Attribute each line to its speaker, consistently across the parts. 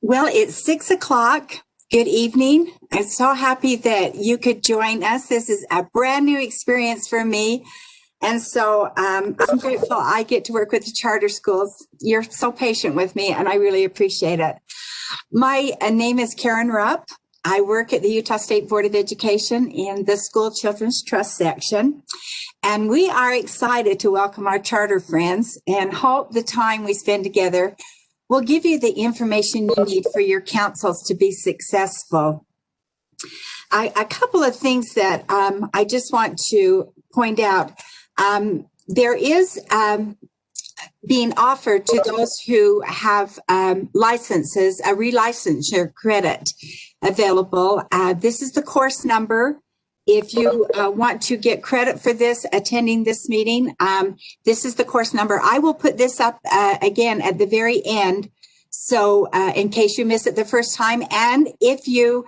Speaker 1: Well, it's 6 o'clock. Good evening. I'm so happy that you could join us. This is a brand new experience for me. And so I'm grateful I get to work with the charter schools. You're so patient with me, and I really appreciate it. My name is Karen Rupp. I work at the Utah State Board of Education in the School Children's Trust section. And we are excited to welcome our charter friends and hope the time we spend together will give you the information you need for your councils to be successful. A couple of things that I just want to point out. There is being offered to those who have licenses, a relicensure credit available. This is the course number. If you want to get credit for this, attending this meeting, this is the course number. I will put this up again at the very end, so in case you miss it the first time. And if you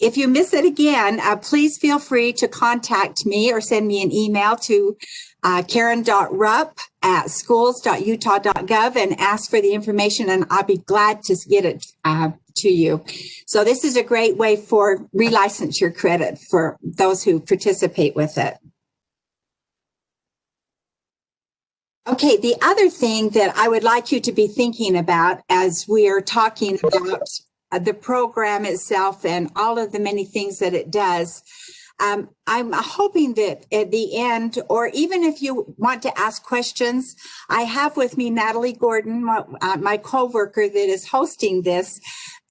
Speaker 1: miss it again, please feel free to contact me or send me an email to karen.rupp@schools.utah.gov and ask for the information, and I'll be glad to get it to you. So this is a great way for relicensure credit for those who participate with it. Okay, the other thing that I would like you to be thinking about as we are talking about the program itself and all of the many things that it does, I'm hoping that at the end, or even if you want to ask questions, I have with me Natalie Gordon, my co-worker that is hosting this,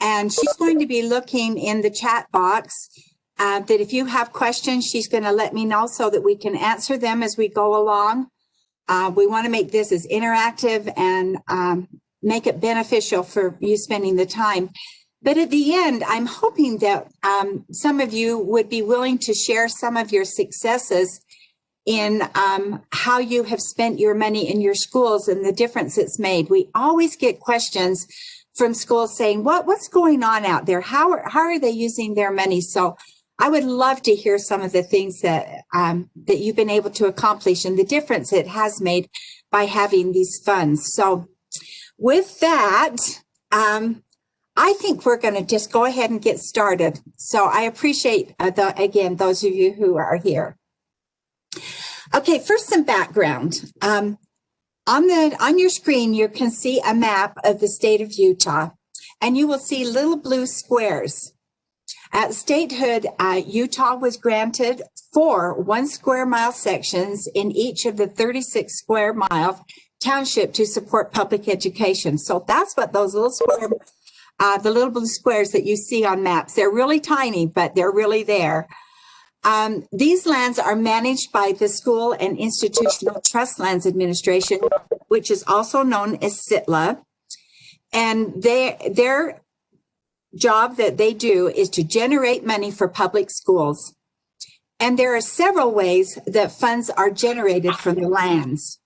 Speaker 1: and she's going to be looking in the chat box that if you have questions, she's going to let me know so that we can answer them as we go along. We want to make this as interactive and make it beneficial for you spending the time. But at the end, I'm hoping that some of you would be willing to share some of your successes in how you have spent your money in your schools and the difference it's made. We always get questions from schools saying, what's going on out there? How are they using their money? So I would love to hear some of the things that you've been able to accomplish and the difference it has made by having these funds. So with that, I think we're going to just go ahead and get started. So I appreciate, again, those of you who are here. Okay, first some background. On your screen, you can see a map of the state of Utah, and you will see little blue squares. At statehood, Utah was granted 4 1-square-mile sections in each of the 36-square-mile township to support public education. So that's what those little the little blue squares that you see on maps. They're really tiny, but they're really there. These lands are managed by the School and Institutional Trust Lands Administration, which is also known as SITLA. And their job that they do is to generate money for public schools. And there are several ways that funds are generated from the lands.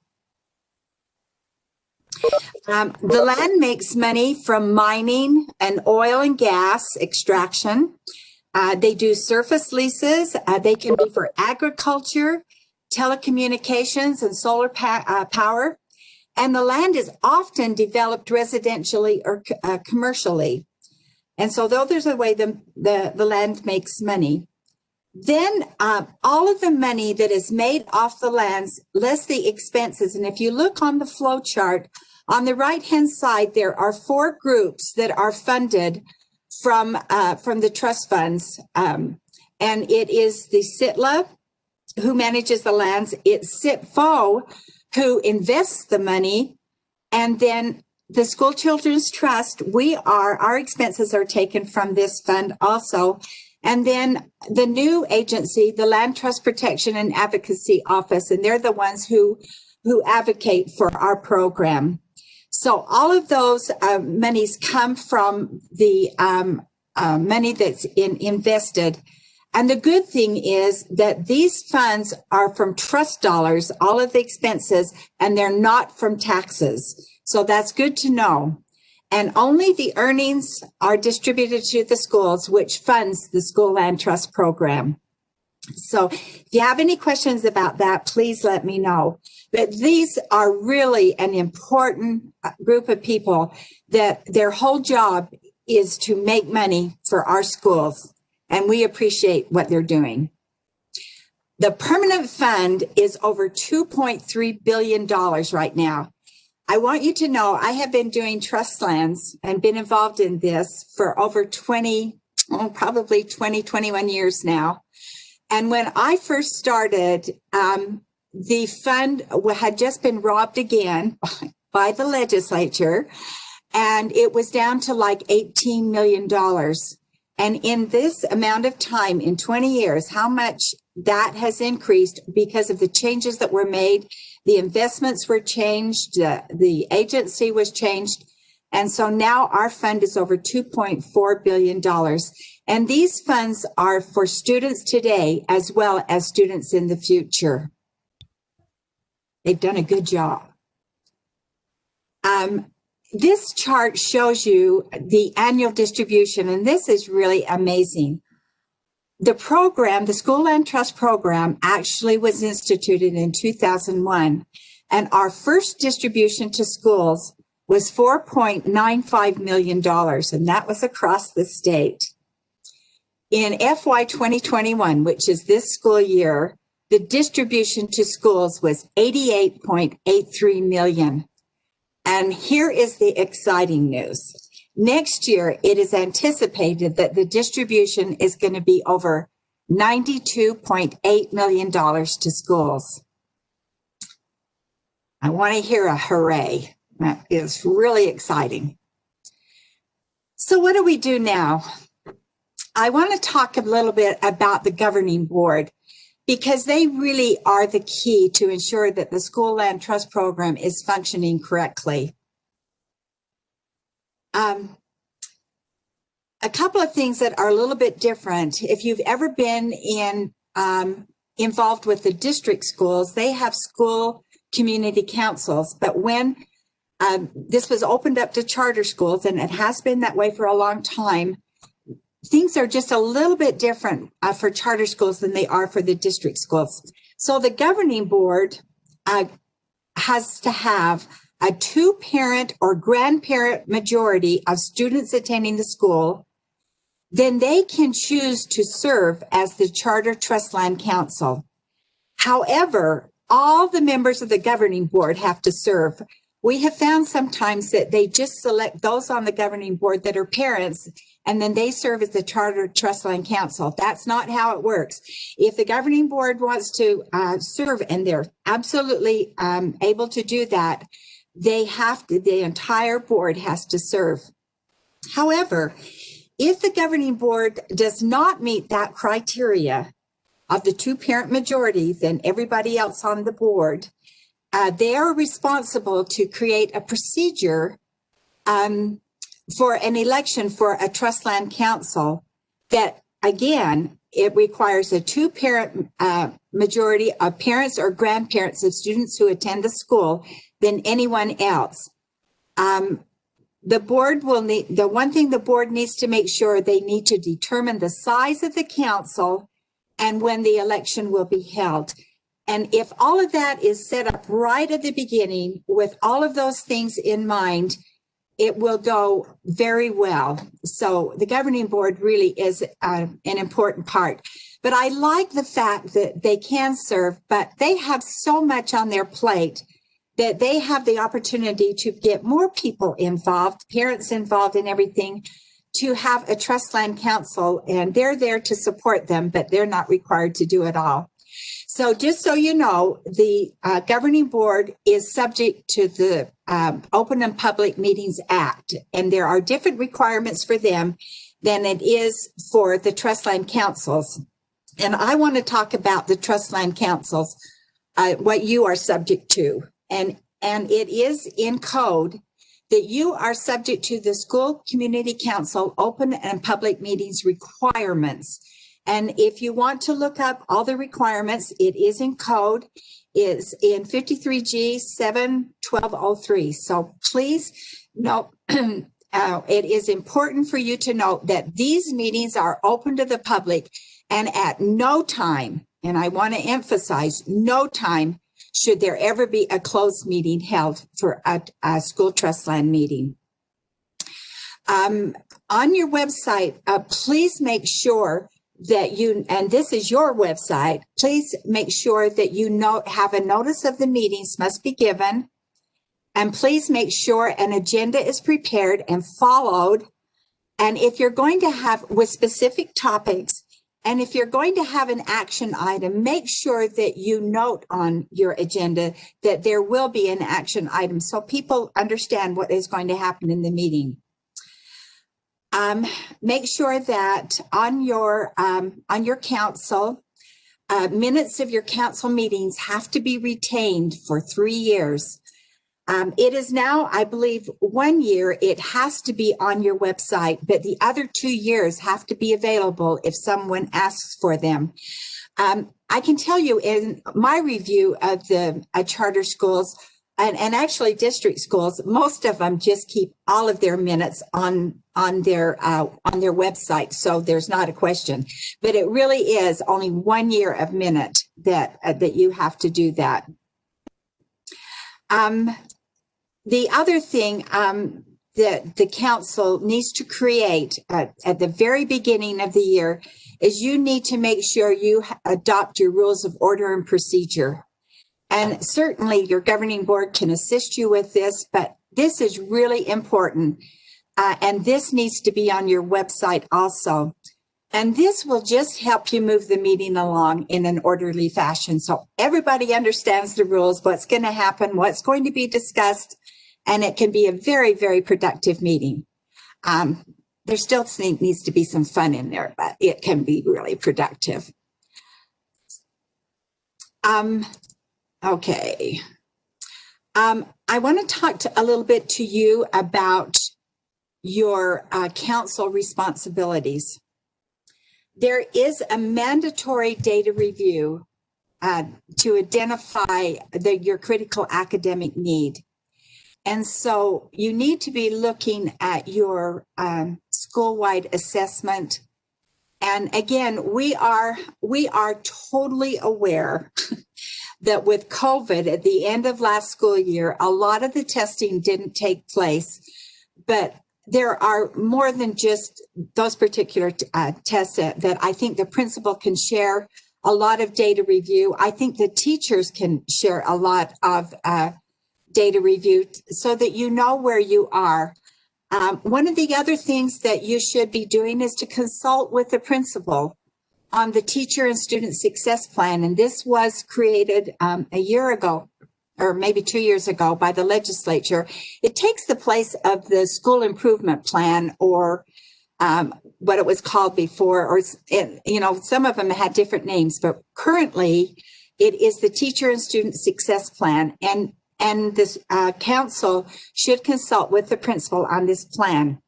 Speaker 1: The land makes money from mining and oil and gas extraction. They do surface leases. They can be for agriculture, telecommunications, and solar power. And the land is often developed residentially or commercially. And so those are the way the land makes money. Then all of the money that is made off the lands, less the expenses. And if you look on the flow chart, on the right-hand side, there are 4 groups that are funded from the trust funds. And it is the SITLA, who manages the lands. It's SITFO, who invests the money. And then the School Children's Trust, our expenses are taken from this fund also. And then the new agency, the Land Trust Protection and Advocacy Office, and they're the ones who advocate for our program. So all of those monies come from the money that's invested. And the good thing is that these funds are from trust dollars, all of the expenses, and they're not from taxes. So that's good to know. And only the earnings are distributed to the schools, which funds the School Land Trust program. So if you have any questions about that, please let me know. But these are really an important group of people that their whole job is to make money for our schools, and we appreciate what they're doing. The permanent fund is over $2.3 billion right now. I want you to know I have been doing trust lands and been involved in this for over 21 years now. And when I first started, the fund had just been robbed again by the legislature, and it was down to like $18 million. And in this amount of time, in 20 years, how much that has increased because of the changes that were made, the investments were changed, the agency was changed. And so now our fund is over $2.4 billion. And these funds are for students today as well as students in the future. They've done a good job. This chart shows you the annual distribution, and this is really amazing. The program, the School Land Trust program, actually was instituted in 2001, and our first distribution to schools was $4.95 million, and that was across the state. In FY 2021, which is this school year, the distribution to schools was $88.83 million. And here is the exciting news. Next year, it is anticipated that the distribution is going to be over $92.8 million to schools. I want to hear a hooray. That is really exciting. So what do we do now? I want to talk a little bit about the governing board, because they really are the key to ensure that the School Land Trust program is functioning correctly. A couple of things that are a little bit different. If you've ever been involved with the district schools, they have school community councils. But when this was opened up to charter schools, and it has been that way for a long time, things are just a little bit different for charter schools than they are for the district schools. So the governing board has to have a 2-parent or grandparent majority of students attending the school. Then they can choose to serve as the Charter Trust Land Council. However, all the members of the governing board have to serve. We have found sometimes that they just select those on the governing board that are parents, and then they serve as the Charter Trust Land Council. That's not how it works. If the governing board wants to serve, and they're absolutely able to do that, they have to, the entire board has to serve. However, if the governing board does not meet that criteria of the 2-parent majority, then everybody else on the board, they are responsible to create a procedure for an election for a trust land council that, again, it requires a 2-parent majority of parents or grandparents of students who attend the school than anyone else. The board will need, the one thing the board needs to make sure, they need to determine the size of the council and when the election will be held. And if all of that is set up right at the beginning with all of those things in mind, it will go very well. So the governing board really is an important part. But I like the fact that they can serve, but they have so much on their plate that they have the opportunity to get more people involved, parents involved in everything, to have a trust land council, and they're there to support them, but they're not required to do it all. So just so you know, the governing board is subject to the Open and Public Meetings Act, and there are different requirements for them than it is for the trust land councils. And I want to talk about the trust land councils, what you are subject to. And it is in code that you are subject to the School Community Council Open and Public Meetings requirements. And if you want to look up all the requirements, it is in code. It's in 53G 71203. So please, no, it is important for you to note that these meetings are open to the public, and at no time, and I want to emphasize, no time should there ever be a closed meeting held for a school trust land meeting. On your website, please make sure that you, and this is your website, please make sure that you have a notice of the meetings must be given. And please make sure an agenda is prepared and followed. And if you're going to have with specific topics, and if you're going to have an action item, make sure that you note on your agenda that there will be an action item so people understand what is going to happen in the meeting. Make sure that on your council, minutes of your council meetings have to be retained for 3 years. It is now, I believe, 1 year, it has to be on your website, but the other 2 years have to be available if someone asks for them. I can tell you in my review of the charter schools and actually district schools, most of them just keep all of their minutes on their website, so there's not a question. But it really is only 1 year of minute that you have to do that. The other thing that the council needs to create at the very beginning of the year is you need to make sure you adopt your rules of order and procedure. And certainly your governing board can assist you with this, but this is really important. And this needs to be on your website also. And this will just help you move the meeting along in an orderly fashion. So everybody understands the rules, what's going to happen, what's going to be discussed, and it can be a very, very productive meeting. There still needs to be some fun in there, but it can be really productive. Okay. I want to talk a little bit to you about your council responsibilities. There is a mandatory data review to identify your critical academic need. And so you need to be looking at your school-wide assessment. And again, we are totally aware that with COVID at the end of last school year, a lot of the testing didn't take place, but there are more than just those particular tests that I think the principal can share a lot of data review. I think the teachers can share a lot of data review so that you know where you are. One of the other things that you should be doing is to consult with the principal on the teacher and student success plan. And this was created a year ago, or maybe 2 years ago, by the legislature. It takes the place of the school improvement plan, or what it was called before, or some of them had different names, but currently it is the teacher and student success plan. And this council should consult with the principal on this plan.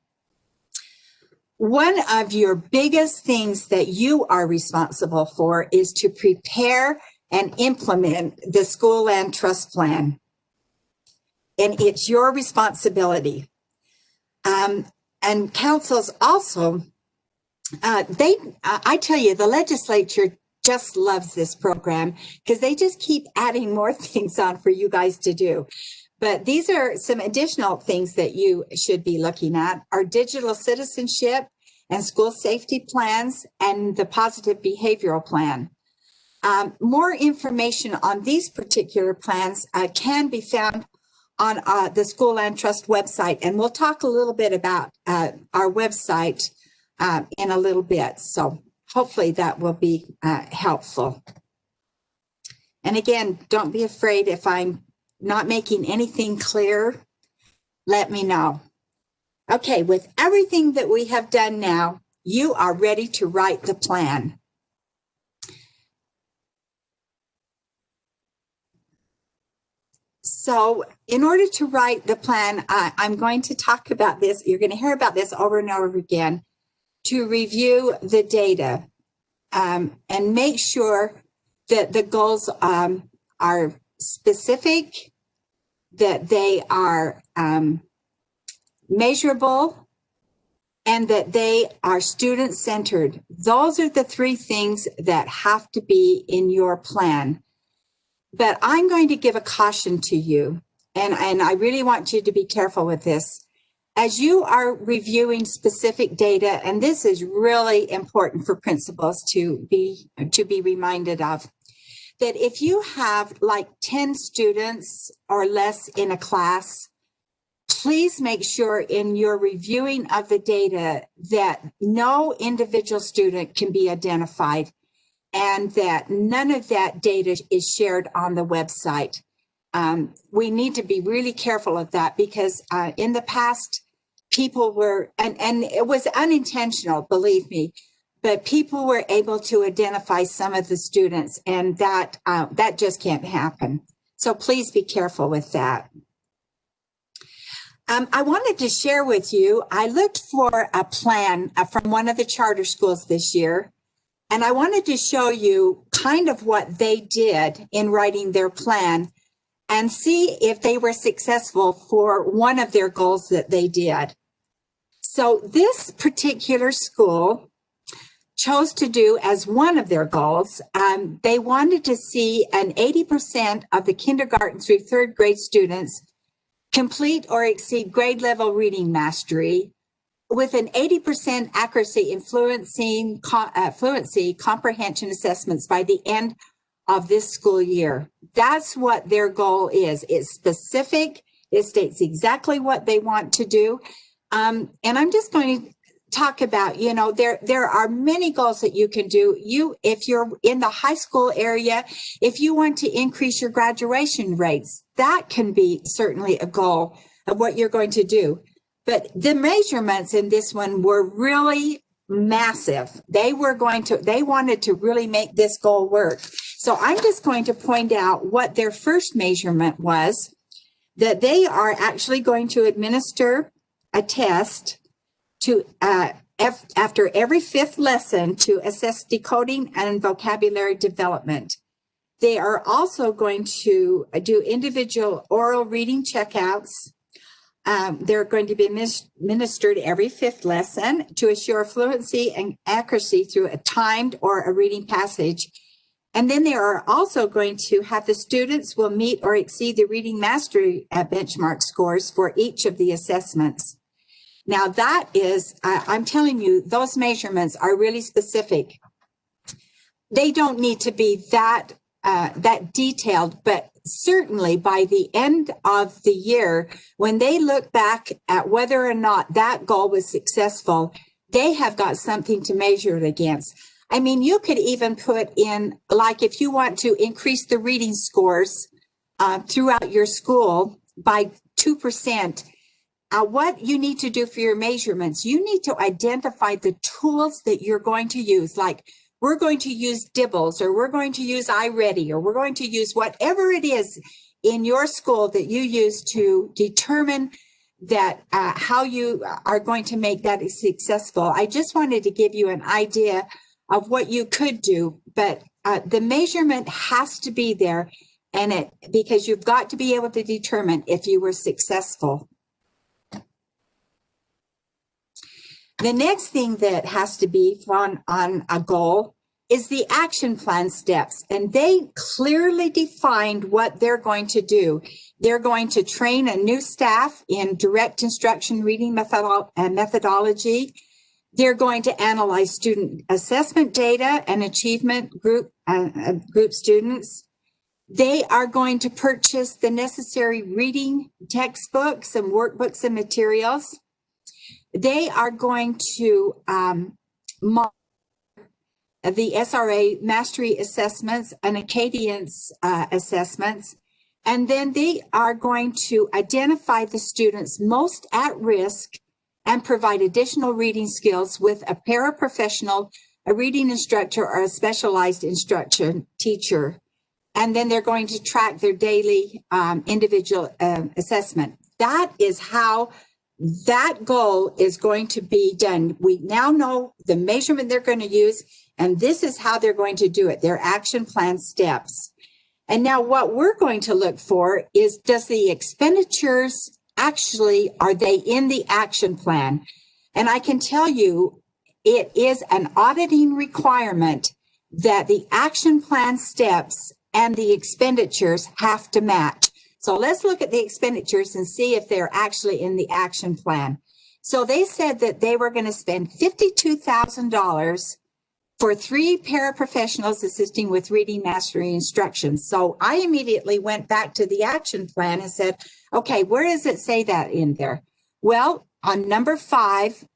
Speaker 1: One of your biggest things that you are responsible for is to prepare and implement the school land trust plan. And it's your responsibility. And councils also, I tell you, the legislature just loves this program because they just keep adding more things on for you guys to do. But these are some additional things that you should be looking at: our digital citizenship and school safety plans and the positive behavioral plan. More information on these particular plans can be found on the School Land Trust website. And we'll talk a little bit about our website in a little bit. So hopefully that will be helpful. And again, don't be afraid if I'm not making anything clear, let me know. Okay, with everything that we have done now, you are ready to write the plan. So in order to write the plan, I'm going to talk about this. You're going to hear about this over and over again. To review the data and make sure that the goals are specific, that they are measurable, and that they are student-centered. Those are the three things that have to be in your plan. But I'm going to give a caution to you, and I really want you to be careful with this. As you are reviewing specific data, and this is really important for principals to be reminded of, that if you have like 10 students or less in a class, please make sure in your reviewing of the data that no individual student can be identified and that none of that data is shared on the website. We need to be really careful of that because in the past, people were, and it was unintentional, believe me, but people were able to identify some of the students, and that just can't happen. So please be careful with that. I wanted to share with you, I looked for a plan from one of the charter schools this year, and I wanted to show you kind of what they did in writing their plan and see if they were successful for one of their goals that they did. So this particular school chose to do as one of their goals, they wanted to see an 80% of the kindergarten through third grade students complete or exceed grade level reading mastery with an 80% accuracy in fluency comprehension assessments by the end of this school year. That's what their goal is. It's specific. It states exactly what they want to do. And I'm just going to talk about, you know, there are many goals that you can do. If you're in the high school area, if you want to increase your graduation rates, that can be certainly a goal of what you're going to do. But the measurements in this one were really massive. They wanted to really make this goal work. So I'm just going to point out what their first measurement was, that they are actually going to administer a test to after every fifth lesson to assess decoding and vocabulary development. They are also going to do individual oral reading checkouts. They're going to be administered every fifth lesson to assure fluency and accuracy through a timed or a reading passage. And then they are also going to have the students will meet or exceed the reading mastery benchmark scores for each of the assessments. Now that is, I'm telling you, those measurements are really specific. They don't need to be that detailed, but certainly by the end of the year, when they look back at whether or not that goal was successful, they have got something to measure it against. I mean, you could even put in, like if you want to increase the reading scores throughout your school by 2%, what you need to do for your measurements, you need to identify the tools that you're going to use. Like we're going to use Dibbles, or we're going to use iReady, or we're going to use whatever it is in your school that you use to determine that how you are going to make that successful. I just wanted to give you an idea of what you could do, but the measurement has to be there, and because you've got to be able to determine if you were successful. The next thing that has to be on a goal is the action plan steps, and they clearly defined what they're going to do. They're going to train a new staff in direct instruction reading methodology. They're going to analyze student assessment data and achievement group students. They are going to purchase the necessary reading textbooks and workbooks and materials. They are going to monitor the SRA mastery assessments and Acadience assessments. And then they are going to identify the students most at risk and provide additional reading skills with a paraprofessional, a reading instructor, or a specialized instruction teacher. And then they're going to track their daily individual assessment. That is how that goal is going to be done. We now know the measurement they're going to use, and this is how they're going to do it, their action plan steps. And now what we're going to look for is, does the expenditures actually are they in the action plan? And I can tell you, it is an auditing requirement that the action plan steps and the expenditures have to match. So let's look at the expenditures and see if they're actually in the action plan. So they said that they were going to spend $52,000 for 3 paraprofessionals assisting with reading mastery instructions. So I immediately went back to the action plan and said, okay, where does it say that in there? Well, on number 5,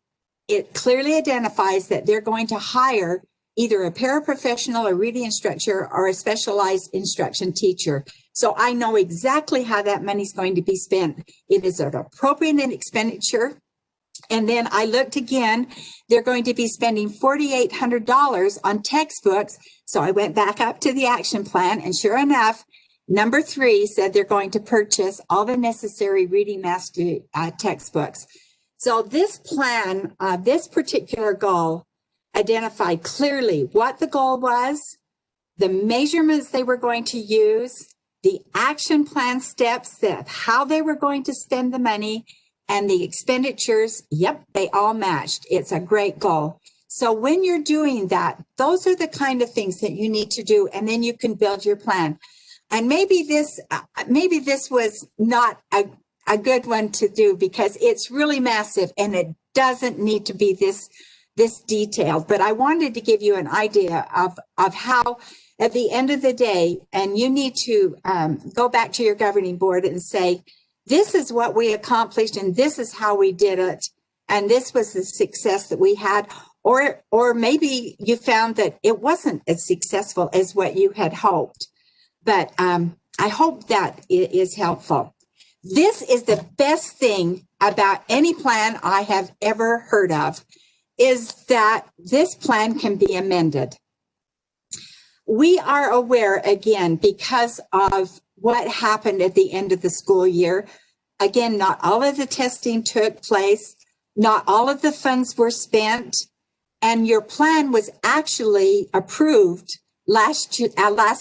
Speaker 1: it clearly identifies that they're going to hire either a paraprofessional, a reading instructor, or a specialized instruction teacher. So I know exactly how that money is going to be spent. It is an appropriate expenditure. And then I looked again, they're going to be spending $4,800 on textbooks. So I went back up to the action plan, and sure enough, number 3 said they're going to purchase all the necessary reading mastery textbooks. So this plan, this particular goal, identified clearly what the goal was, the measurements they were going to use, the action plan steps, that how they were going to spend the money, and the expenditures. Yep, they all matched. It's a great goal. So when you're doing that, those are the kind of things that you need to do, and then you can build your plan. And maybe this was not a good one to do because it's really massive and it doesn't need to be this detailed. But I wanted to give you an idea of how at the end of the day, and you need to go back to your governing board and say, this is what we accomplished and this is how we did it. And this was the success that we had. Or maybe you found that it wasn't as successful as what you had hoped. But I hope that it is helpful. This is the best thing about any plan I have ever heard of, is that this plan can be amended. We are aware, again, because of what happened at the end of the school year. Again, not all of the testing took place, not all of the funds were spent, and your plan was actually approved last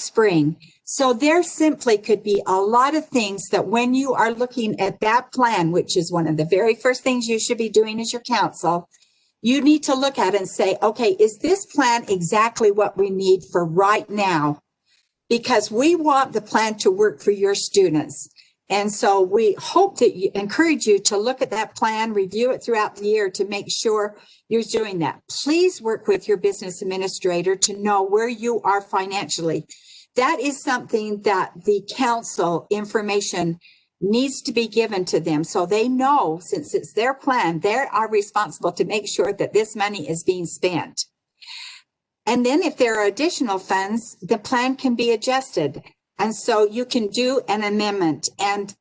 Speaker 1: spring. So there simply could be a lot of things that when you are looking at that plan, which is one of the very first things you should be doing as your council, you need to look at it and say, okay, is this plan exactly what we need for right now? Because we want the plan to work for your students. And so we hope that you encourage you to look at that plan, review it throughout the year to make sure you're doing that. Please work with your business administrator to know where you are financially. That is something that the council information needs to be given to them so they know, since it's their plan, they are responsible to make sure that this money is being spent. And then if there are additional funds, the plan can be adjusted. And so you can do an amendment. And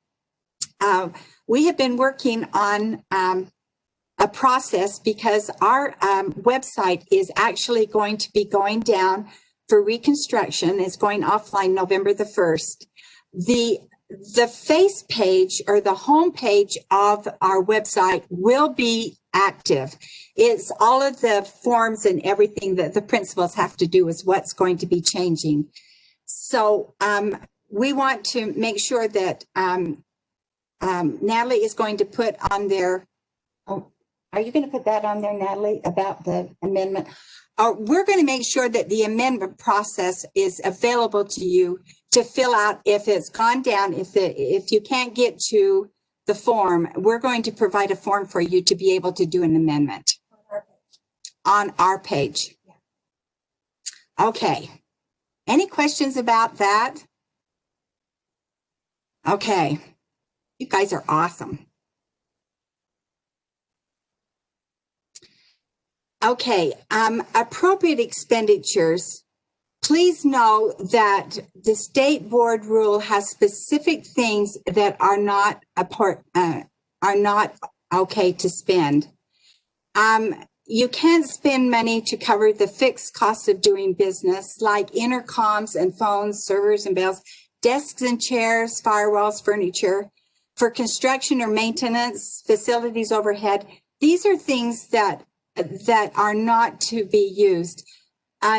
Speaker 1: we have been working on a process because our website is actually going to be going down for reconstruction. It's going offline November the 1st. The face page or the home page of our website will be active. It's all of the forms and everything that the principals have to do is what's going to be changing. So we want to make sure that Natalie is going to put on there. Oh, are you going to put that on there, Natalie, about the amendment? We're going to make sure that the amendment process is available to you to fill out if it's gone down. If you can't get to the form, we're going to provide a form for you to be able to do an amendment on our page. Okay. Any questions about that? Okay. You guys are awesome. Okay. Appropriate expenditures. Please know that the state board rule has specific things that are not okay to spend. You can't spend money to cover the fixed cost of doing business, like intercoms and phones, servers and bells, desks and chairs, firewalls, furniture, for construction or maintenance, facilities overhead. These are things that are not to be used.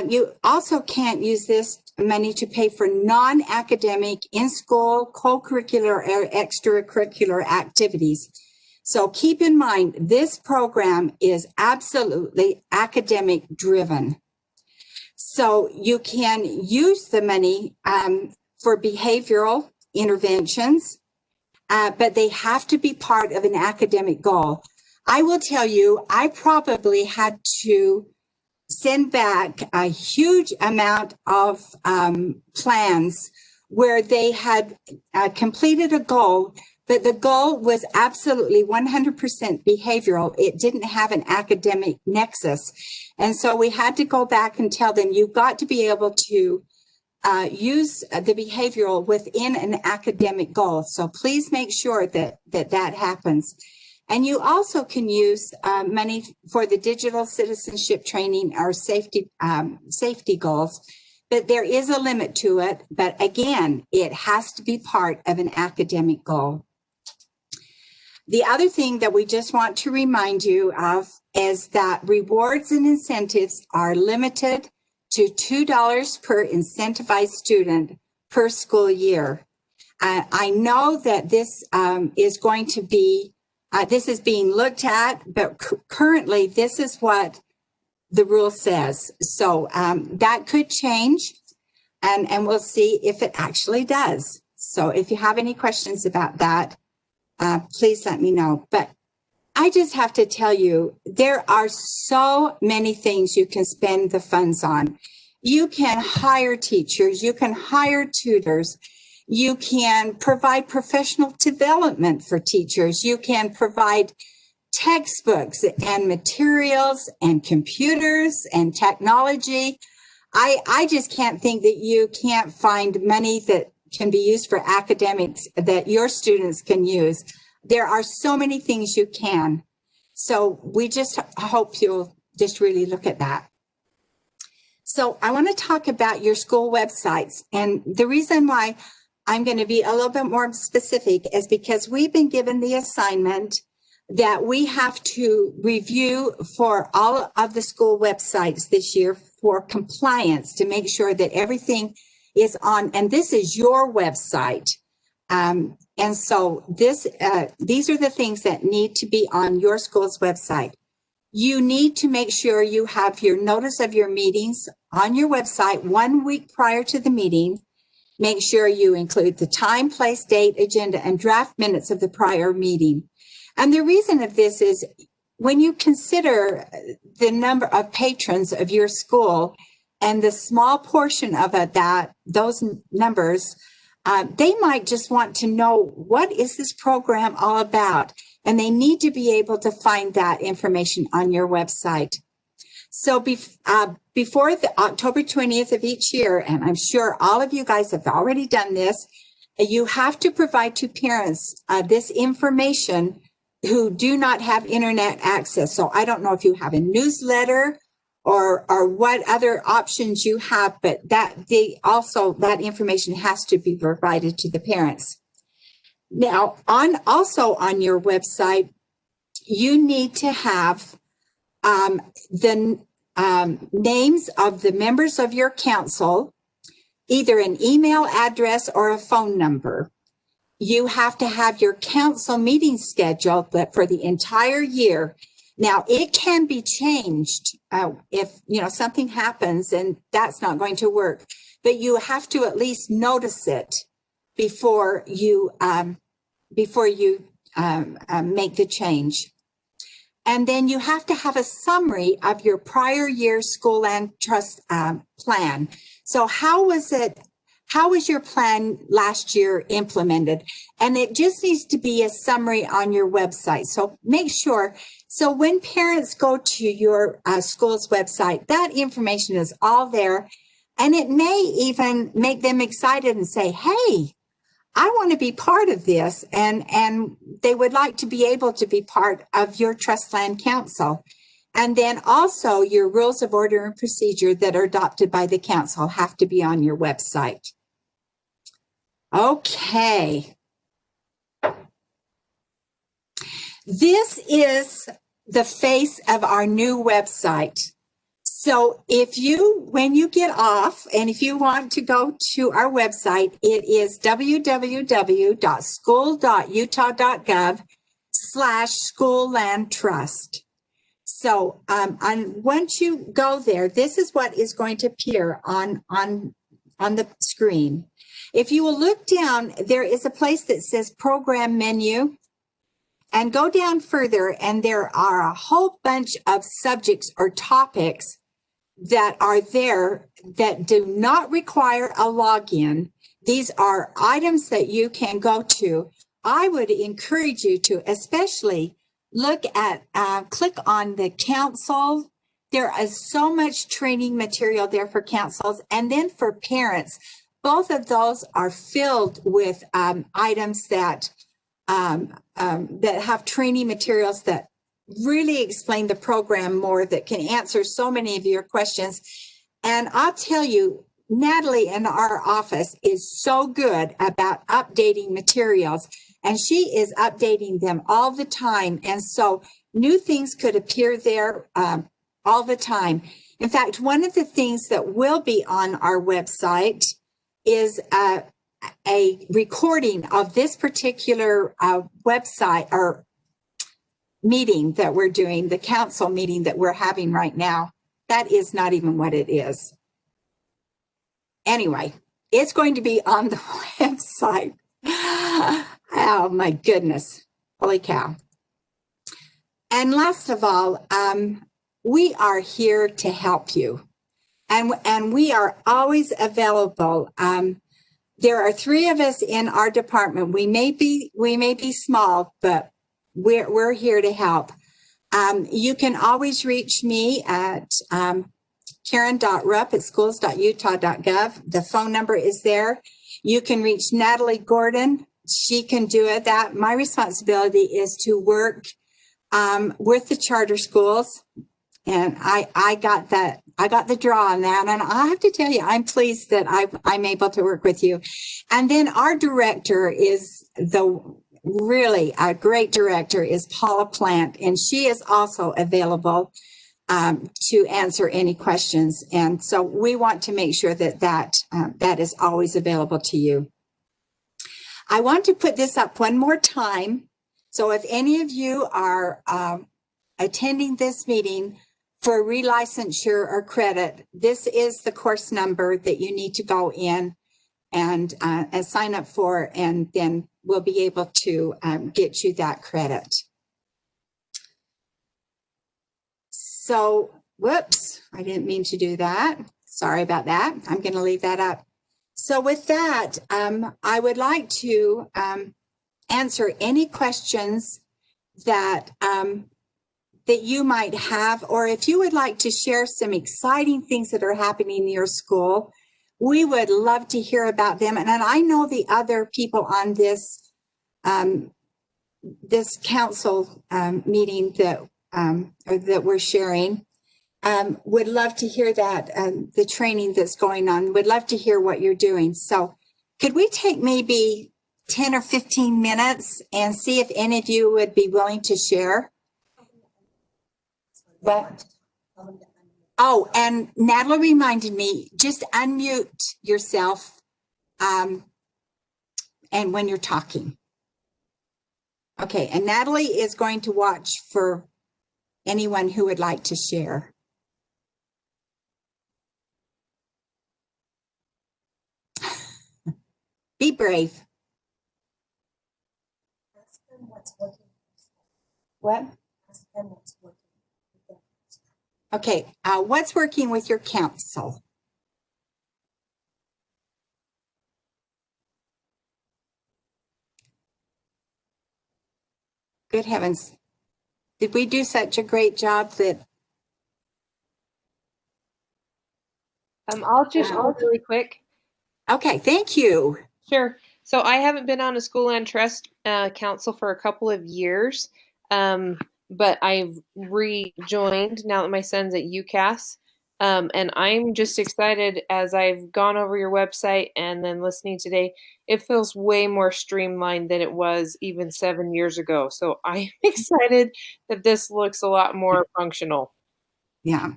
Speaker 1: You also can't use this money to pay for non-academic in-school co-curricular or extracurricular activities. So keep in mind, this program is absolutely academic driven. So you can use the money for behavioral interventions, but they have to be part of an academic goal. I will tell you, I probably had to send back a huge amount of plans where they had completed a goal, but the goal was absolutely 100% behavioral. It didn't have an academic nexus. And so we had to go back and tell them, you've got to be able to use the behavioral within an academic goal. So please make sure that happens. And you also can use money for the digital citizenship training or safety goals, but there is a limit to it. But again, it has to be part of an academic goal. The other thing that we just want to remind you of is that rewards and incentives are limited to $2 per incentivized student per school year. I know that this is going to be this is being looked at, but currently this is what the rule says. So that could change, and we'll see if it actually does. So if you have any questions about that, please let me know. But I just have to tell you, there are so many things you can spend the funds on. You can hire teachers, you can hire tutors, you can provide professional development for teachers. You can provide textbooks and materials and computers and technology. I just can't think that you can't find money that can be used for academics that your students can use. There are so many things you can. So we just hope you'll just really look at that. So I want to talk about your school websites. And the reason why I'm going to be a little bit more specific is because we've been given the assignment that we have to review for all of the school websites this year for compliance to make sure that everything is on, and this is your website. And so these are the things that need to be on your school's website. You need to make sure you have your notice of your meetings on your website 1 week prior to the meeting. Make sure you include the time, place, date, agenda, and draft minutes of the prior meeting. And the reason of this is when you consider the number of patrons of your school and the small portion of those numbers, they might just want to know, what is this program all about? And they need to be able to find that information on your website. So before the October 20th of each year, and I'm sure all of you guys have already done this, you have to provide to parents this information who do not have internet access. So I don't know if you have a newsletter or what other options you have, but that information has to be provided to the parents. Now, also on your website, you need to have the names of the members of your council, either an email address or a phone number. You have to have your council meeting schedule for the entire year. Now, it can be changed if something happens and that's not going to work, but you have to at least notice it before you make the change. And then you have to have a summary of your prior year school land trust plan. So how was your plan last year implemented? And it just needs to be a summary on your website. So make sure, so when parents go to your school's website, that information is all there. And it may even make them excited and say, hey, I want to be part of this, and they would like to be able to be part of your trust land council. And then also your rules of order and procedure that are adopted by the council have to be on your website. Okay. This is the face of our new website. So when you get off, and if you want to go to our website, it is www.school.utah.gov/school land trust. So once you go there, this is what is going to appear on the screen. If you will look down, there is a place that says program menu, and go down further, and there are a whole bunch of subjects or topics that are there that do not require a login. These are items that you can go to. I would encourage you to especially look at, click on the council. There is so much training material there for councils, and then for parents. Both of those are filled with items that have training materials that really explain the program more, that can answer so many of your questions. And I'll tell you, Natalie in our office is so good about updating materials, and she is updating them all the time. And so new things could appear there all the time. In fact, one of the things that will be on our website is a recording of this particular website or meeting that we're doing, the council meeting that we're having right now. That is not even what it is. Anyway, it's going to be on the website. Oh my goodness, holy cow. And last of all, we are here to help you, and we are always available. There are 3 of us in our department. We may be small, but we're here to help. You can always reach me at karen.rupp@schools.utah.gov. The phone number is there. You can reach Natalie Gordon. She can do it. My responsibility is to work with the charter schools, and I got the draw on that, and I have to tell you, I'm pleased that I'm able to work with you. And then our director is really a great director is Paula Plant, and she is also available to answer any questions. And so we want to make sure that is always available to you. I want to put this up one more time. So if any of you are attending this meeting for relicensure or credit, this is the course number that you need to go in and sign up for, and then we'll be able to get you that credit. So, whoops, I didn't mean to do that. Sorry about that. I'm going to leave that up. So with that, I would like to answer any questions that you might have, or if you would like to share some exciting things that are happening in your school, we would love to hear about them. And I know the other people on this this council meeting that we're sharing would love to hear that, the training that's going on. Would love to hear what you're doing. So could we take maybe 10 or 15 minutes and see if any of you would be willing to share? What? Oh, and Natalie reminded me, just unmute yourself and when you're talking. Okay, and Natalie is going to watch for anyone who would like to share. Be brave.
Speaker 2: Ask them what's working.
Speaker 1: What?
Speaker 2: Ask them what's working.
Speaker 1: Okay, what's working with your council? Good heavens. Did we do such a great job that...
Speaker 3: I'll just go really quick.
Speaker 1: Okay, thank you.
Speaker 3: Sure. So I haven't been on a school land trust council for a couple of years, but I've rejoined now that my son's at UCAS. And I'm just excited as I've gone over your website and then listening today. It feels way more streamlined than it was even 7 years ago. So I'm excited that this looks a lot more functional.
Speaker 1: Yeah.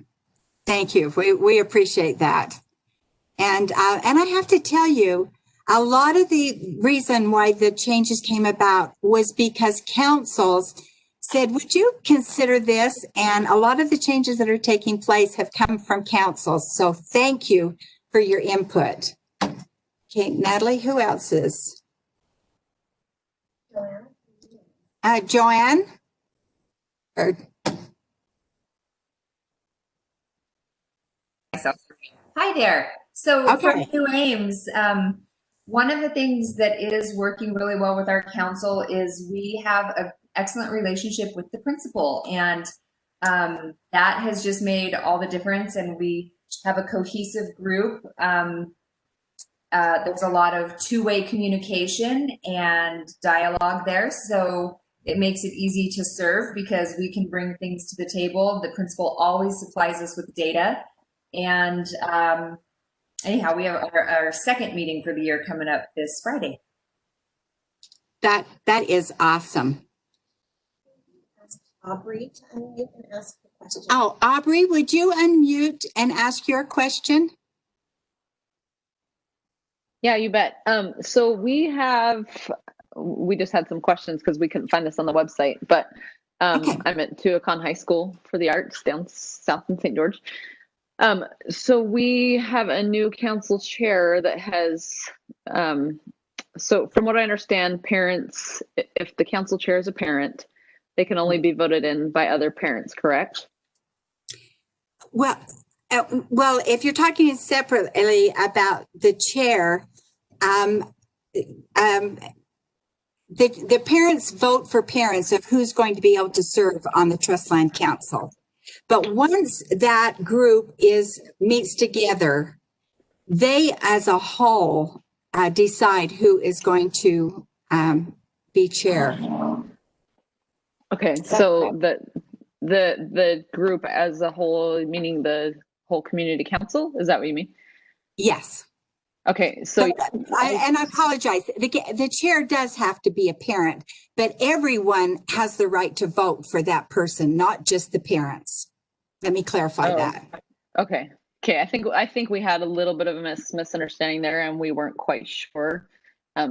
Speaker 1: Thank you. We appreciate that. And I have to tell you, a lot of the reason why the changes came about was because councils said, would you consider this? And a lot of the changes that are taking place have come from councils. So thank you for your input. Okay, Natalie, who else is?
Speaker 2: Joanne?
Speaker 1: Joanne? Or,
Speaker 4: Hi there. So for
Speaker 1: Okay.
Speaker 4: New Ames, one of the things that is working really well with our council is we have an excellent relationship with the principal, and that has just made all the difference, and we have a cohesive group. There's a lot of two-way communication and dialogue there, so it makes it easy to serve because we can bring things to the table. The principal always supplies us with data. And anyhow, we have our second meeting for the year coming up this Friday.
Speaker 1: That is awesome.
Speaker 2: Ask Aubrey to unmute and ask the question.
Speaker 1: Oh, Aubrey, would you unmute and ask your question?
Speaker 5: Yeah, you bet. So we just had some questions because we couldn't find this on the website, but
Speaker 1: Okay.
Speaker 5: I'm at Tuacahn High School for the Arts down south in St. George. So we have a new council chair that has, so from what I understand, parents, if the council chair is a parent, they can only be voted in by other parents, correct?
Speaker 1: Well, if you're talking separately about the chair, the parents vote for parents of who's going to be able to serve on the Trust Land Council. But once that group meets together, they as a whole decide who is going to be chair.
Speaker 5: Okay, so the group as a whole, meaning the whole community council, is that what you mean?
Speaker 1: Yes.
Speaker 5: Okay, so
Speaker 1: I apologize. The chair does have to be a parent, but everyone has the right to vote for that person, not just the parents. Let me clarify that.
Speaker 5: Okay. I think we had a little bit of a misunderstanding there, and we weren't quite sure.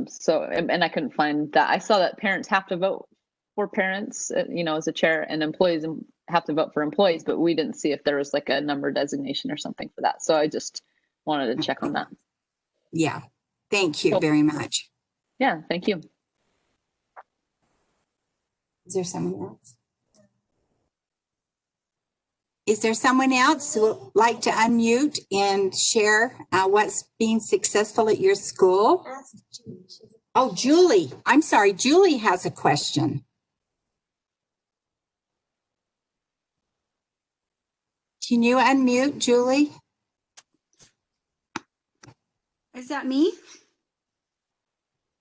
Speaker 5: So I couldn't find that. I saw that parents have to vote for parents, as a chair, and employees have to vote for employees, but we didn't see if there was like a number designation or something for that. So I just wanted to check on that.
Speaker 1: Yeah. Thank you very much.
Speaker 5: Yeah, thank you.
Speaker 1: Is there someone else? Is there someone else who would like to unmute and share what's being successful at your school?
Speaker 2: Ask Julie.
Speaker 1: Oh, Julie. I'm sorry. Julie has a question. Can you unmute, Julie?
Speaker 6: Is that me?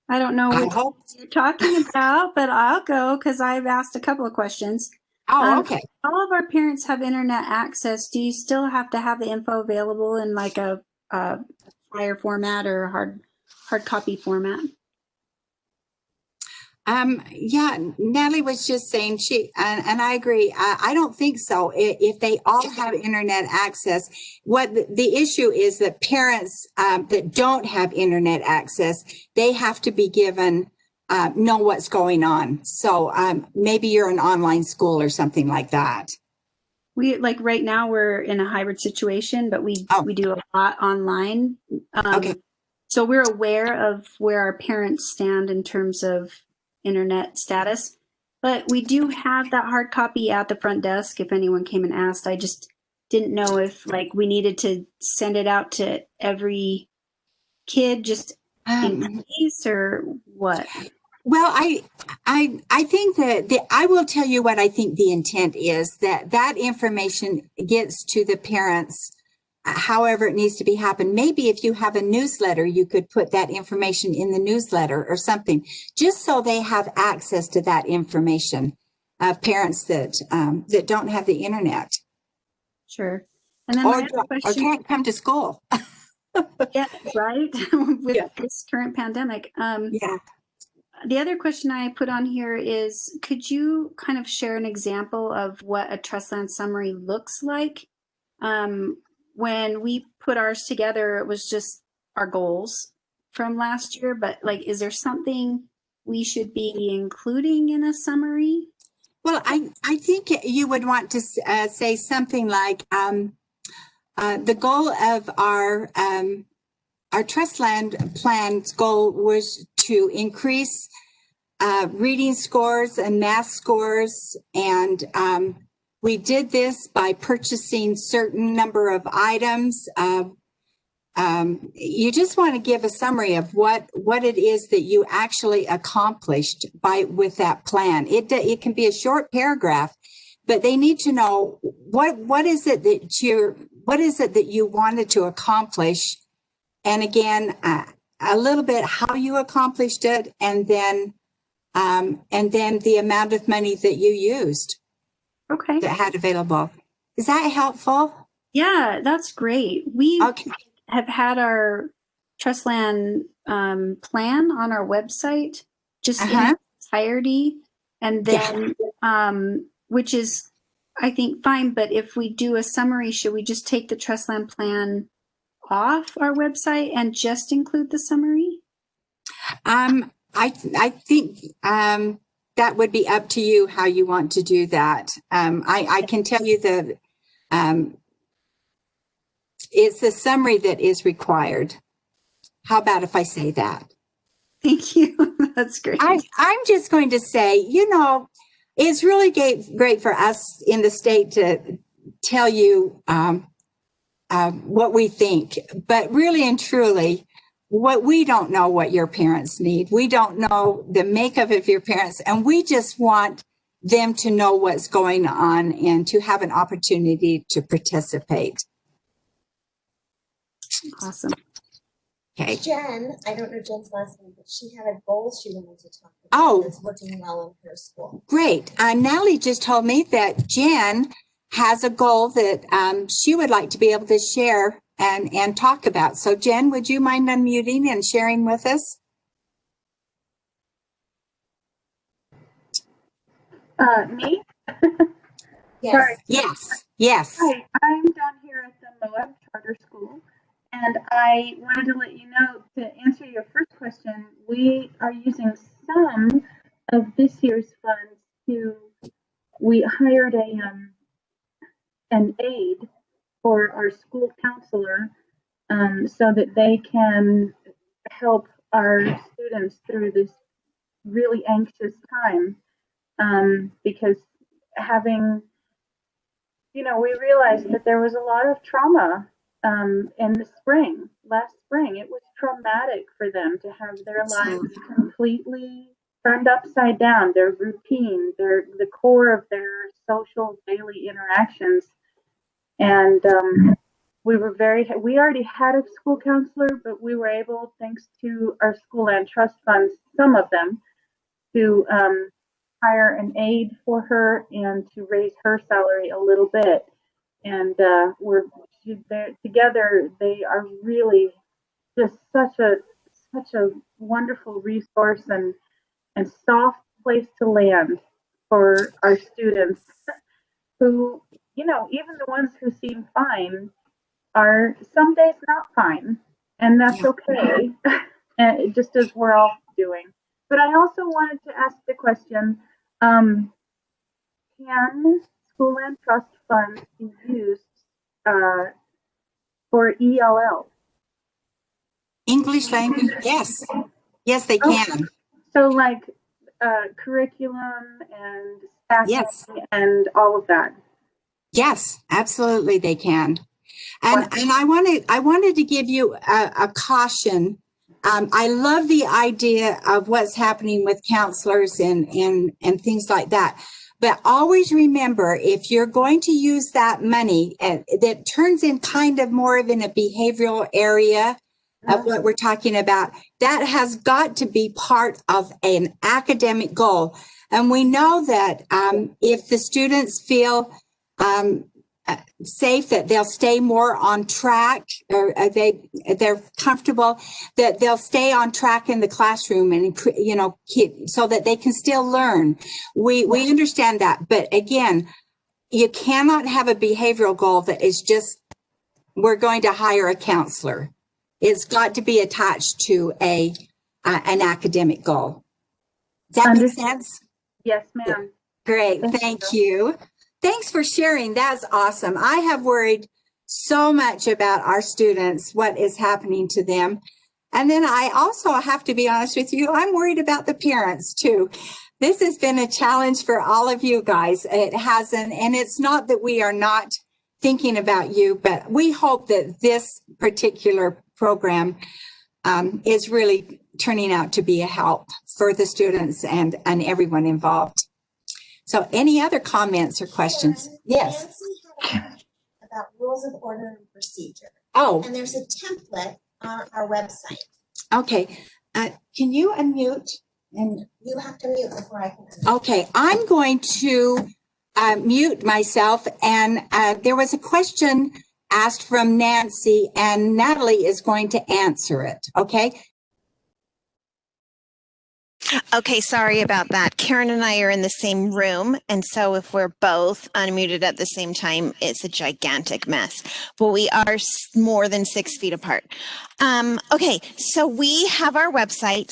Speaker 6: I don't know
Speaker 1: I
Speaker 6: what
Speaker 1: hope.
Speaker 6: you're talking about, but I'll go because I've asked a couple of questions.
Speaker 1: Oh, okay.
Speaker 6: All of our parents have internet access. Do you still have to have the info available in like a flyer format or hard copy format?
Speaker 1: Yeah, Natalie was just saying and I agree. I don't think so. If they all have internet access, what the issue is that parents that don't have internet access, they have to be given, know what's going on. So maybe you're an online school or something like that.
Speaker 6: We like right now we're in a hybrid situation, but we do a lot online.
Speaker 1: Okay.
Speaker 6: So we're aware of where our parents stand in terms of internet status, but we do have that hard copy at the front desk if anyone came and asked. I just didn't know if like we needed to send it out to every kid just in case or what.
Speaker 1: Well, I think that I will tell you what I think the intent is, that information gets to the parents however it needs to be happen. Maybe if you have a newsletter, you could put that information in the newsletter or something, just so they have access to that information. Parents that don't have the internet.
Speaker 6: Sure. And then
Speaker 1: Or can't come to school.
Speaker 6: Yeah, right. With this current pandemic.
Speaker 1: Yeah.
Speaker 6: The other question I put on here is, could you kind of share an example of what a trust land summary looks like? When we put ours together, it was just our goals from last year, but like, is there something we should be including in a summary?
Speaker 1: Well, I think you would want to say something like the goal of our trust land plan's goal was to increase reading scores and math scores, and we did this by purchasing certain number of items. You just want to give a summary of what it is that you actually accomplished with that plan. It can be a short paragraph, but they need to know what is it that you wanted to accomplish, and again, a little bit how you accomplished it, and then the amount of money that you used.
Speaker 6: Okay.
Speaker 1: That had available. Is that helpful?
Speaker 6: Yeah, that's great. We
Speaker 1: Okay.
Speaker 6: have had our Trustland plan on our website just in entirety, and then which is, I think, fine. But if we do a summary, should we just take the Trustland plan off our website and just include the summary?
Speaker 1: I think that would be up to you how you want to do that. I can tell you that it's the summary that is required. How about if I say that?
Speaker 6: Thank you. That's great.
Speaker 1: I'm just going to say, it's really great for us in the state to tell you what we think, but really and truly, we don't know what your parents need. We don't know the makeup of your parents, and we just want them to know what's going on and to have an opportunity to participate.
Speaker 6: Awesome.
Speaker 1: Okay.
Speaker 2: Jen, I don't know Jen's last name, but she had a goal she wanted to talk about.
Speaker 1: Oh.
Speaker 2: That's working well in her school.
Speaker 1: Great. Natalie just told me that Jen has a goal that she would like to be able to share and talk about. So Jen, would you mind unmuting and sharing with us?
Speaker 7: Me?
Speaker 2: Yes.
Speaker 7: Sorry.
Speaker 1: Yes.
Speaker 7: Hi, I'm down here at the Moab Charter School, and I wanted to let you know, to answer your first question, we are using some of this year's funds we hired an aide for our school counselor so that they can help our students through this really anxious time, because we realized that there was a lot of trauma in the last spring. It was traumatic for them to have their lives completely turned upside down, their routine, the core of their social daily interactions. And we already had a school counselor, but we were able, thanks to our school land trust funds, some of them, to hire an aide for her and to raise her salary a little bit. And together, they are really just such a wonderful resource and soft place to land for our students who, even the ones who seem fine are some days not fine, and that's okay. And just as we're all doing. But I also wanted to ask the question, can school land trust funds be used for ELL?
Speaker 1: English language, yes. Yes, they can.
Speaker 7: So like curriculum and staffing and all of that.
Speaker 1: Yes, absolutely they can. And I wanted to give you a caution. I love the idea of what's happening with counselors and things like that. But always remember, if you're going to use that money that turns in kind of more of in a behavioral area of what we're talking about, that has got to be part of an academic goal. And we know that if the students feel safe, that they'll stay more on track, or they're comfortable, that they'll stay on track in the classroom and so that they can still learn. We understand that, but again, you cannot have a behavioral goal that is just, we're going to hire a counselor. It's got to be attached to an academic goal. Does that make sense?
Speaker 7: Yes, ma'am.
Speaker 1: Great. Thank you. Thanks for sharing. That's awesome. I have worried so much about our students, what is happening to them. And then I also have to be honest with you, I'm worried about the parents too. This has been a challenge for all of you guys. It hasn't, and it's not that we are not thinking about you, but we hope that this particular program is really turning out to be a help for the students and everyone involved. So any other comments or questions?
Speaker 2: Karen,
Speaker 1: Yes.
Speaker 2: Nancy had asked about rules of order and procedure.
Speaker 1: Oh,
Speaker 2: And there's a template on our website.
Speaker 1: okay. Can you unmute? And
Speaker 2: You have to mute before I can unmute.
Speaker 1: okay, I'm going to mute myself. And there was a question asked from Nancy, and Natalie is going to answer it. Okay.
Speaker 8: Okay, sorry about that. Karen and I are in the same room, and so if we're both unmuted at the same time, it's a gigantic mess. But we are more than 6 feet apart. Okay, so we have our website,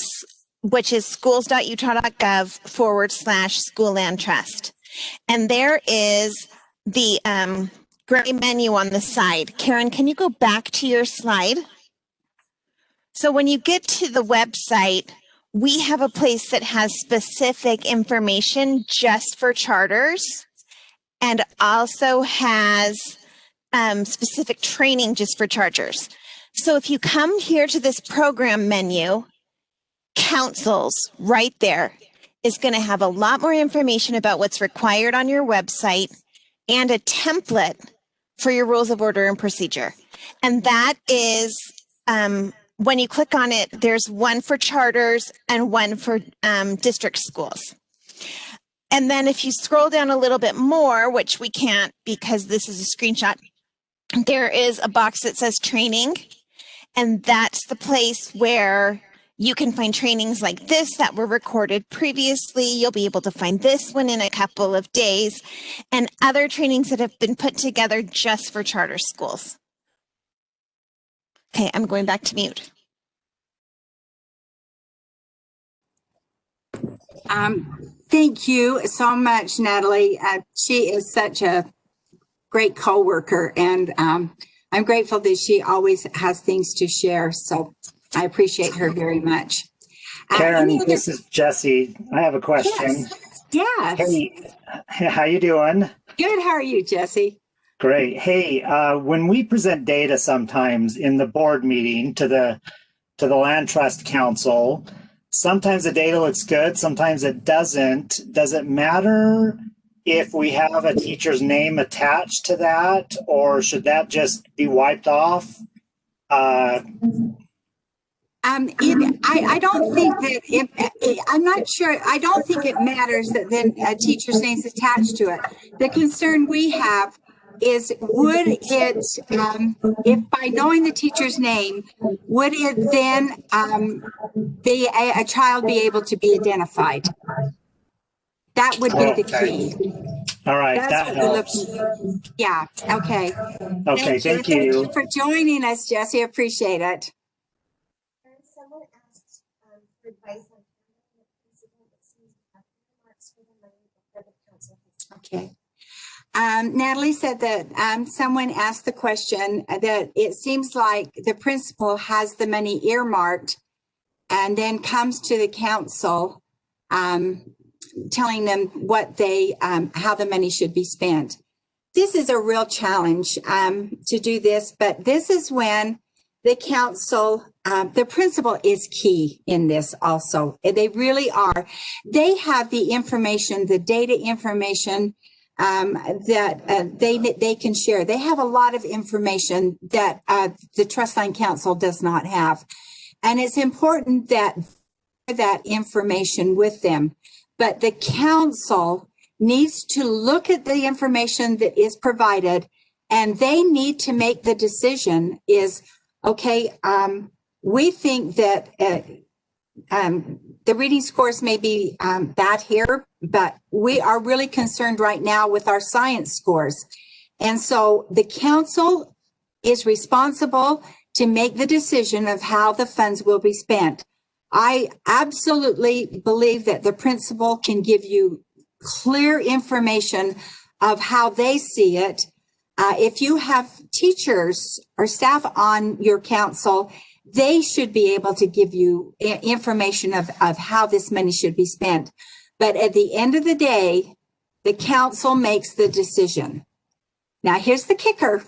Speaker 8: which is schools.utah.gov/school land trust. And there is the gray menu on the side. Karen, can you go back to your slide? So when you get to the website, we have a place that has specific information just for charters and also has specific training just for charters. So if you come here to this program menu, councils right there is going to have a lot more information about what's required on your website and a template for your rules of order and procedure. And that is, when you click on it, there's one for charters and one for district schools. And then if you scroll down a little bit more, which we can't because this is a screenshot, there is a box that says training. And that's the place where you can find trainings like this that were recorded previously. You'll be able to find this one in a couple of days and other trainings that have been put together just for charter schools. Okay, I'm going back to mute.
Speaker 1: Thank you so much, Natalie. She is such a great coworker, and I'm grateful that she always has things to share. So I appreciate her very much.
Speaker 9: Karen, this is Jesse. I have a question.
Speaker 1: Yes.
Speaker 9: Hey, how you doing?
Speaker 1: Good. How are you, Jesse?
Speaker 9: Great. Hey, when we present data sometimes in the board meeting to the Land Trust Council, sometimes the data looks good, sometimes it doesn't. Does it matter if we have a teacher's name attached to that, or should that just be wiped off?
Speaker 1: I don't think that I'm not sure. I don't think it matters that then a teacher's name is attached to it. The concern we have is, would it, if by knowing the teacher's name, would it then be a child be able to be identified? That would be the key.
Speaker 9: All right,
Speaker 1: That's
Speaker 9: that
Speaker 1: what we're
Speaker 9: helps.
Speaker 1: looking for. Yeah. Okay.
Speaker 9: Okay, thank you.
Speaker 1: Thank you for joining us, Jesse. Appreciate it.
Speaker 2: And someone asked for advice on handling the principal that seems to have earmarks for the money before the council has.
Speaker 1: Okay. Natalie said that someone asked the question that it seems like the principal has the money earmarked and then comes to the council telling them what how the money should be spent. This is a real challenge to do this, but this is when the council, the principal is key in this also. They really are. They have the information, the data information that they can share. They have a lot of information that the Trustline Council does not have. And it's important that information with them. But the council needs to look at the information that is provided, and they need to make the decision is, okay, we think that the reading scores may be bad here. but we are really concerned right now with our science scores. And so the council is responsible to make the decision of how the funds will be spent. I absolutely believe that the principal can give you clear information of how they see it. If you have teachers or staff on your council, they should be able to give you information of how this money should be spent. But at the end of the day, the council makes the decision. Now, here's the kicker,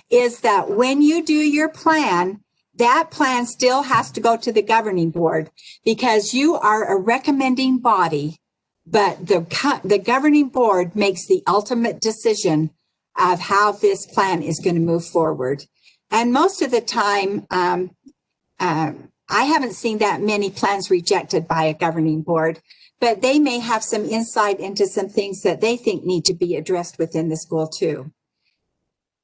Speaker 1: is that when you do your plan, that plan still has to go to the governing board because you are a recommending body, but the governing board makes the ultimate decision of how this plan is going to move forward. And most of the time, I haven't seen that many plans rejected by a governing board, but they may have some insight into some things that they think need to be addressed within the school too.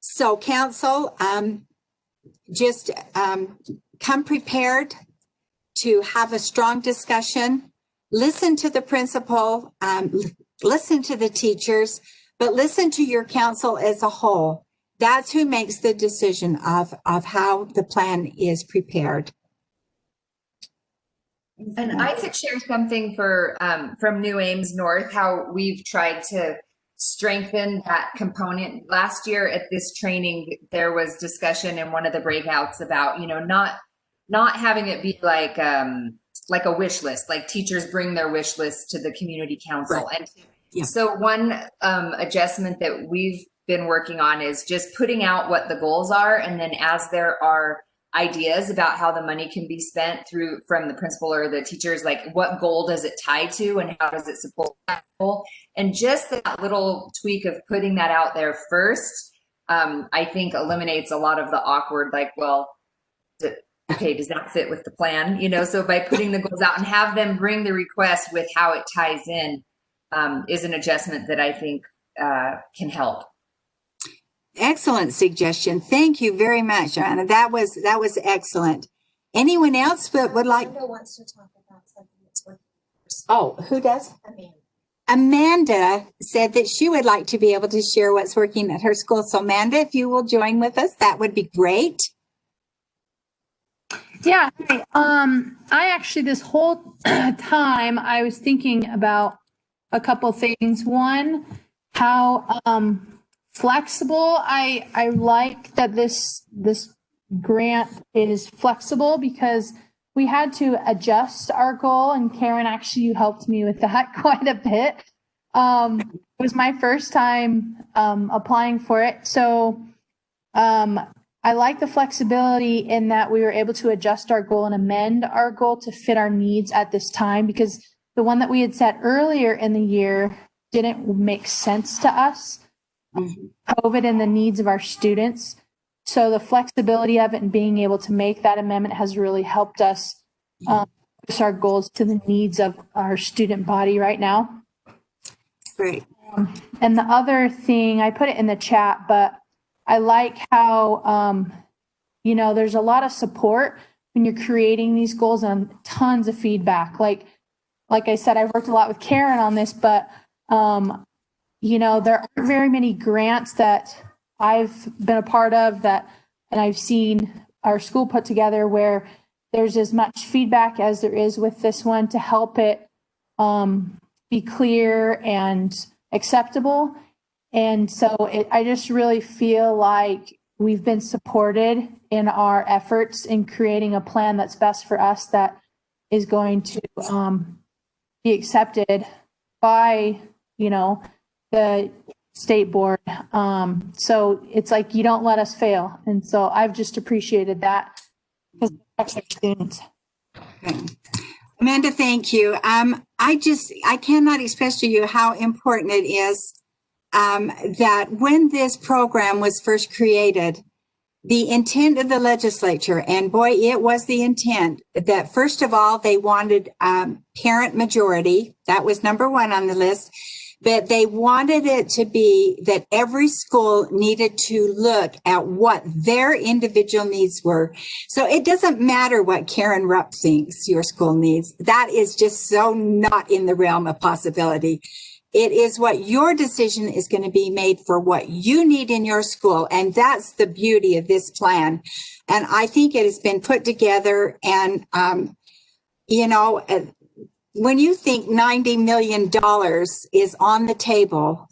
Speaker 1: So council, just come prepared to have a strong discussion, listen to the principal, listen to the teachers, but listen to your council as a whole. That's who makes the decision of how the plan is prepared.
Speaker 4: And I could share something for from New Ames North, how we've tried to strengthen that component. Last year at this training, there was discussion in one of the breakouts about, you know, not having it be like a wish list, like teachers bring their wish list to the community council. Right. And yeah. So one adjustment that we've been working on is just putting out what the goals are, and then as there are ideas about how the money can be spent from the principal or the teachers, like what goal does it tie to and how does it support that goal? And just that little tweak of putting that out there first, I think eliminates a lot of the awkward, like, well, okay, does that fit with the plan? You know, so by putting the goals out and have them bring the request with how it ties in is an adjustment that I think can help.
Speaker 1: Excellent suggestion. Thank you very much, Joanna. That was excellent. Anyone else that would like?
Speaker 2: Amanda wants to talk about something that's working.
Speaker 1: Oh, who does?
Speaker 2: Amanda.
Speaker 1: Amanda said that she would like to be able to share what's working at her school. So Amanda, if you will join with us, that would be great.
Speaker 10: Yeah. Hi. I actually, this whole time I was thinking about a couple things. One, how, flexible. I like that this grant is flexible because we had to adjust our goal, and Karen, actually you helped me with that quite a bit. It was my first time applying for it. So I like the flexibility in that we were able to adjust our goal and amend our goal to fit our needs at this time, because the one that we had set earlier in the year didn't make sense to us. COVID and the needs of our students. So the flexibility of it and being able to make that amendment has really helped us focus our goals to the needs of our student body right now.
Speaker 1: Great.
Speaker 10: And the other thing, I put it in the chat, but I like how, you know, there's a lot of support when you're creating these goals and tons of feedback. Like I said, I've worked a lot with Karen on this, but you know, there aren't very many grants that I've been a part of and I've seen our school put together where there's as much feedback as there is with this one to help it be clear and acceptable. And so I just really feel like we've been supported in our efforts in creating a plan that's best for us, that is going to be accepted by, you know, the state board. So it's like, you don't let us fail. And so I've just appreciated that because of our students.
Speaker 1: Okay. Amanda, thank you. I cannot express to you how important it is that when this program was first created, the intent of the legislature, and boy, it was the intent, that first of all, they wanted parent majority. That was number one on the list. but they wanted it to be that every school needed to look at what their individual needs were. So it doesn't matter what Karen Rupp thinks your school needs. That is just so not in the realm of possibility. It is what your decision is going to be made for what you need in your school. And that's the beauty of this plan. And I think it has been put together. And, you know, when you think $90 million is on the table,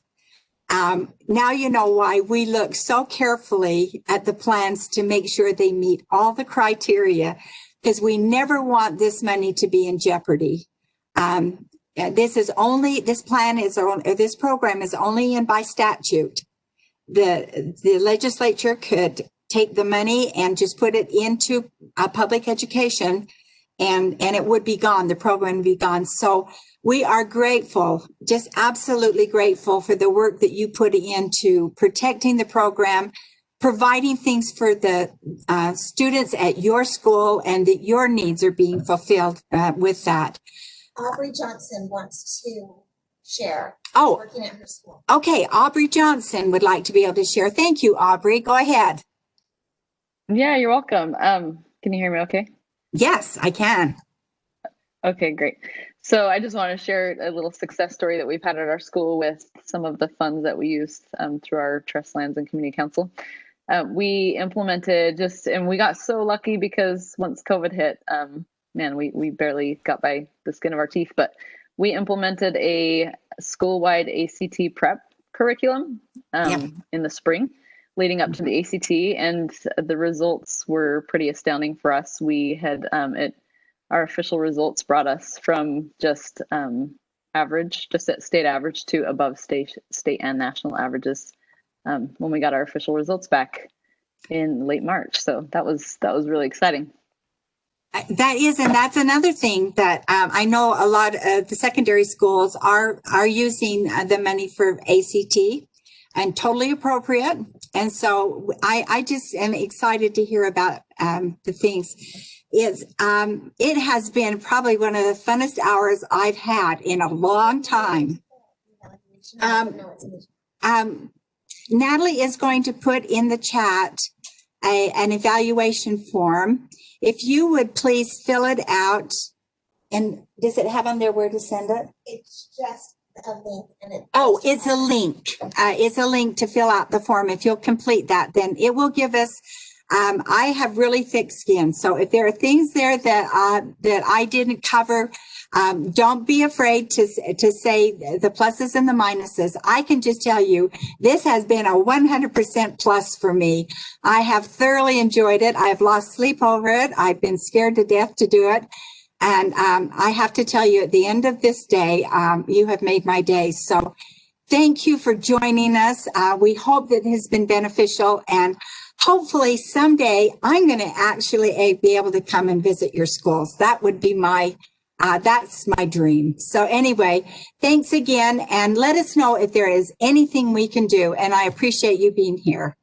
Speaker 1: now you know why we look so carefully at the plans to make sure they meet all the criteria, because we never want this money to be in jeopardy. This program is only in by statute. The legislature could take the money and just put it into public education, and it would be gone. The program would be gone. So we are grateful, just absolutely grateful for the work that you put into protecting the program, providing things for the students at your school, and that your needs are being fulfilled with that.
Speaker 2: Aubrey Johnson wants to share.
Speaker 1: Oh,
Speaker 2: Working at her school.
Speaker 1: Okay, Aubrey Johnson would like to be able to share. Thank you, Aubrey. Go ahead.
Speaker 5: Yeah, you're welcome. Can you hear me okay?
Speaker 1: Yes, I can.
Speaker 5: Okay, great. So I just want to share a little success story that we've had at our school with some of the funds that we used through our Trust Lands and Community Council. We implemented and we got so lucky because once COVID hit, man, we barely got by the skin of our teeth, but we implemented a school-wide ACT prep curriculum in the spring leading up to the ACT, and the results were pretty astounding for us. We had our official results brought us from just average, just at state average, to above state and national averages when we got our official results back in late March. So that was really exciting.
Speaker 1: That's another thing that I know a lot of the secondary schools are using the money for ACT, and totally appropriate. And so I just am excited to hear about the things. It has been probably one of the funnest hours I've had in a long time. Natalie is going to put in the chat an evaluation form. If you would please fill it out. And does it have on there where to send it?
Speaker 2: It's just a link.
Speaker 1: It's a link. It's a link to fill out the form. If you'll complete that, then it will give us, I have really thick skin. So if there are things there that I didn't cover, don't be afraid to say the pluses and the minuses. I can just tell you, this has been a 100% plus for me. I have thoroughly enjoyed it. I have lost sleep over it. I've been scared to death to do it. And I have to tell you, at the end of this day, you have made my day. So thank you for joining us. We hope that it has been beneficial, and hopefully someday I'm going to actually be able to come and visit your schools. That would be that's my dream. So anyway, thanks again, and let us know if there is anything we can do. And I appreciate you being here.